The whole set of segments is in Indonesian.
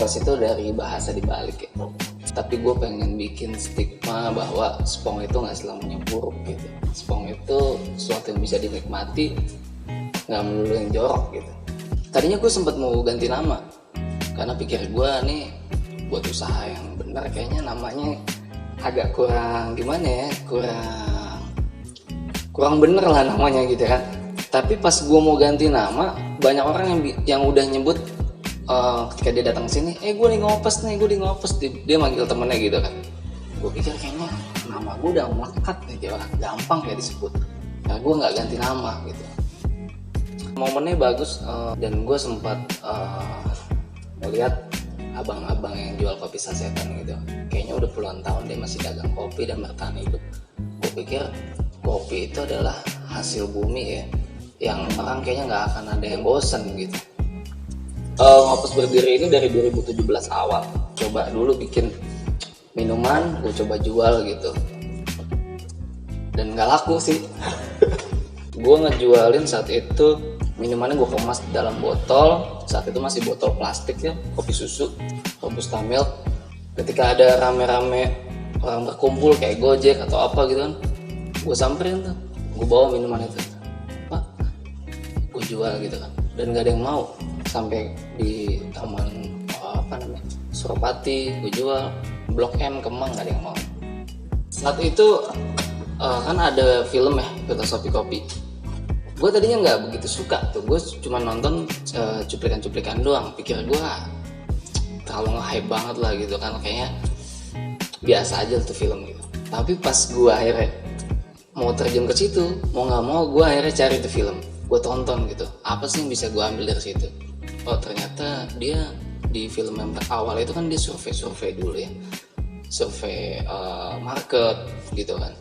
Spongers itu dari bahasa dibalik ya. Tapi gue pengen bikin stigma bahwa spong itu nggak selamanya buruk gitu. Spong itu sesuatu yang bisa dinikmati, nggak melulu yang jorok gitu. Tadinya gue sempat mau ganti nama, karena pikir gue nih buat usaha yang benar kayaknya namanya agak kurang gimana ya, kurang bener lah namanya gitu kan. Tapi pas gue mau ganti nama, banyak orang yang udah nyebut ketika dia datang sini, gue di ngopes, dia manggil temennya gitu kan. Gue pikir kayaknya nama gue udah melekat nih, orang gampang ya disebut. Nah gue nggak ganti nama gitu. Momennya bagus, dan gue sempat melihat abang-abang yang jual kopi sasetan gitu. Kayaknya udah puluhan tahun dia masih dagang kopi dan bertahan hidup. Gue pikir kopi itu adalah hasil bumi ya, yang orang kayaknya nggak akan ada yang bosen gitu. Ngopes berdiri ini dari 2017 awal. Coba dulu bikin minuman, gue coba jual gitu, dan nggak laku sih. Gue ngejualin saat itu minumannya gue kemas dalam botol. Saat itu masih botol plastik ya, kopi susu, robusta milk. Ketika ada rame-rame orang berkumpul kayak Gojek atau apa gitu kan, gue samperin tuh, gue bawa minuman itu, Pak, gue jual gitu kan, dan gak ada yang mau. Sampai di taman Suropati gue jual, Blok M Kemang gak ada yang mau. Saat itu kan ada film ya, Filosofi Kopi. Gue tadinya nggak begitu suka tuh, gue cuma nonton cuplikan-cuplikan doang. Pikir gue terlalu nge-hype banget lah gitu kan, kayaknya biasa aja tuh film gitu. Tapi pas gue akhirnya mau terjun ke situ, mau nggak mau gue akhirnya cari tuh film, gue tonton gitu, apa sih yang bisa gue ambil dari situ. Oh ternyata dia di film yang awal itu kan dia survei dulu ya, survei market gitu kan.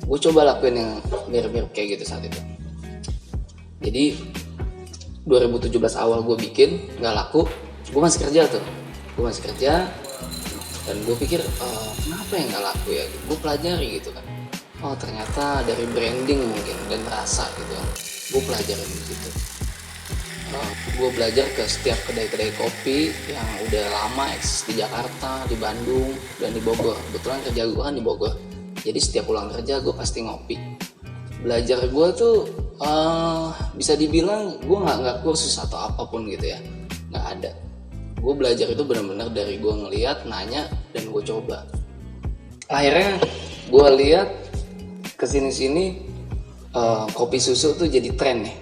Gue coba lakuin yang mirip-mirip kayak gitu saat itu. Jadi 2017 awal gue bikin, nggak laku, gue masih kerja dan gue pikir kenapa ya nggak laku ya, gue pelajari gitu kan. Oh ternyata dari branding mungkin dan rasa gitu kan, gue pelajari gitu. Gue belajar ke setiap kedai-kedai kopi yang udah lama eksis di Jakarta, di Bandung, dan di Bogor. Kebetulan kerja gue kan di Bogor, jadi setiap pulang kerja gue pasti ngopi. Belajar gue tuh bisa dibilang gue nggak kursus atau apapun gitu ya, nggak ada. Gue belajar itu benar-benar dari gue ngeliat, nanya, dan gue coba. Akhirnya gue lihat kesini-sini kopi susu tuh jadi tren nih,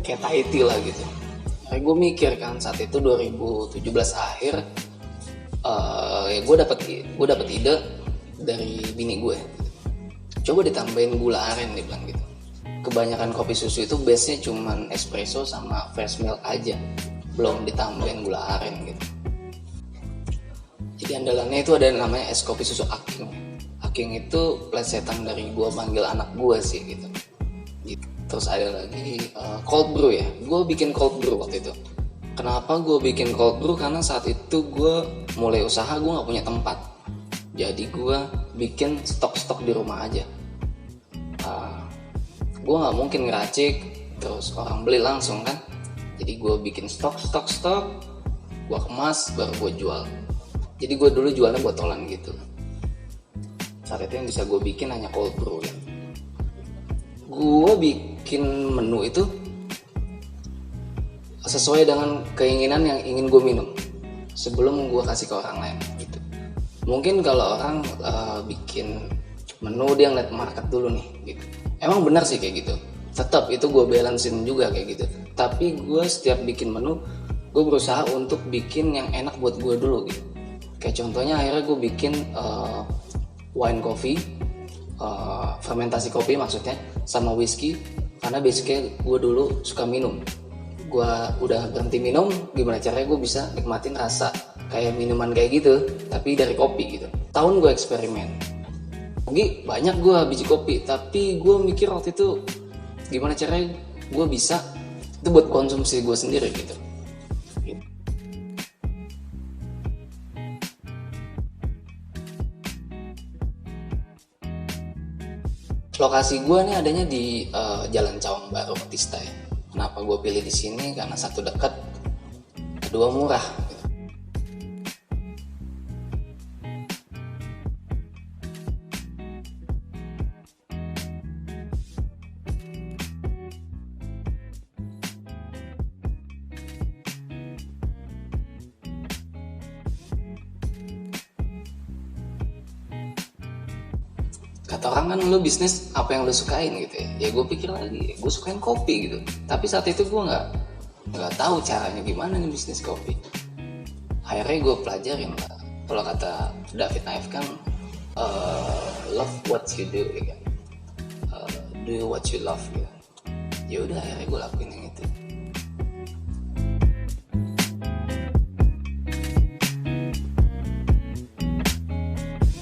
kayak Thai tea lah gitu. Akhirnya gue mikir kan, saat itu 2017 akhir, ya gue dapet ide dari bini gue. Coba ditambahin gula aren, dia bilang gitu. Kebanyakan kopi susu itu base-nya cuman espresso sama fresh milk aja, belum ditambahin gula aren gitu. Jadi andalannya itu ada namanya es kopi susu Aking. Aking itu plesetan dari gue manggil anak gue sih gitu. Terus ada lagi cold brew ya, gue bikin cold brew waktu itu. Kenapa gue bikin cold brew? Karena saat itu gue mulai usaha, gue gak punya tempat. Jadi gue bikin stok di rumah aja. Gue nggak mungkin ngeracik terus orang beli langsung kan. Jadi gue bikin stok, gue kemas, baru gue jual. Jadi gue dulu jualnya botolan gitu. Saat itu yang bisa gue bikin hanya cold brew ya. Gue bikin menu itu sesuai dengan keinginan yang ingin gue minum sebelum gue kasih ke orang lain gitu. Mungkin kalau orang bikin menu dia ngeliat market dulu nih gitu. Emang benar sih kayak gitu. Tetap itu gue balancein juga kayak gitu. Tapi gue setiap bikin menu, gue berusaha untuk bikin yang enak buat gue dulu gitu. Kayak contohnya akhirnya gue bikin wine coffee, fermentasi kopi maksudnya, sama whisky. Karena basicnya gue dulu suka minum. Gue udah berhenti minum, gimana caranya gue bisa nikmatin rasa kayak minuman kayak gitu, tapi dari kopi gitu. Tahun gue eksperimen. Banyak gue biji kopi, tapi gue mikir waktu itu gimana caranya gue bisa itu buat konsumsi gue sendiri gitu. Lokasi gue nih adanya di Jalan Cawang Baru, Batista ya. Kenapa gue pilih di sini? Karena satu dekat dua murah. Kata orang kan lu bisnis apa yang lu sukain gitu ya. Ya gue pikir lagi, gue sukain kopi gitu. Tapi saat itu gue nggak tahu caranya gimana nih bisnis kopi. Akhirnya gue pelajarin lah. Kalau kata David Naif kan, love what you do, ya kan. Do what you love, gitu. Ya udah akhirnya gue lakuin